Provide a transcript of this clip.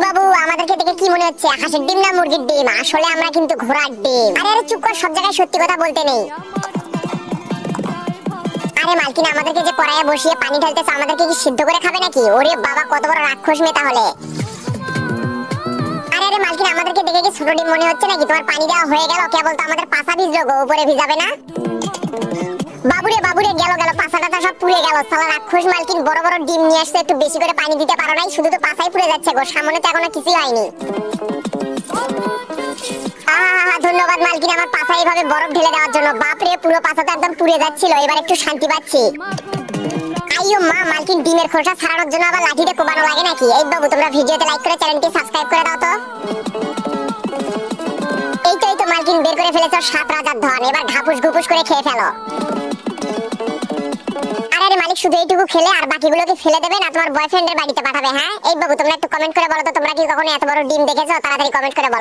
বাবু, আমাদেরকে দেখে কি মনে হচ্ছে, হাঁসের ডিম না মুরগির ডিম? আসলে আমরা কিন্তু ঘোড়ার ডিম। আরে চুপ কর, সব জায়গায় সত্যি কথা বলতে নেই। আরে মালকিন, আমাদেরকে যে কড়াইয়ে বসিয়ে পানি ঢালতেছে, আমাদেরকে কি সিদ্ধ করে খাবে নাকি? ওরে বাবা, কত বড় রাক্ষস মেয়ে তাহলে। আরে আরে মালকিন, আমাদেরকে দেখে কি ছোট ডিম মনে হচ্ছে নাকি? তোমার পানি দেওয়া হয়ে গেল, কেবল তো আমাদের পাছা ভিজলো গো, উপরে ভিজাবে না? বাবুরে বাবুরে, গেল গেল, পাছা টাছা সব পুড়ে গেল। সালা রাক্ষস মালকিন, বড় বড় ডিম নিয়ে আসছে, একটু বেশি করে পানি দিতে পারো নাই? শুধু তো পাছাই পুড়ে যাচ্ছে গো, সামনে তো এখনো কিছুই হয়নি। ধন্যবাদ মালকিন, আমার পাছা এইভাবে বরফ ঢেলে দেওয়ার জন্য। বাপরে, পুরো পাছা তো একদম পুড়ে যাচ্ছিল, এবার একটু শান্তি পাচ্ছি। আইয়ো মা, মালকিন ডিমের খোসা ছাড়ানোর জন্য আবার লাঠিতে কোবানো লাগে নাকি? এই বাবু, তোমরা ভিডিওতে লাইক করে চ্যানেলটি সাবস্ক্রাইব করে দাও তো। এই তো মালকিন, বের করে ফেলেছো 7 রাজার ধন, এবার ঘাপুস ঘুপুস করে খেয়ে ফেলো। আরে মালিক, শুধু এইটুকু খেলে আর বাকিগুলোকে ফেলে দেবে না তোমার বয়ফ্রেন্ডের বাড়িতে পাঠাবে? হ্যাঁ এই বাবু, তোমরা একটু কমেন্ট করে বলো তো, তোমরা কি কখনো এত বড় ডিম দেখেছো? তাড়াতাড়ি কমেন্ট করে বলো।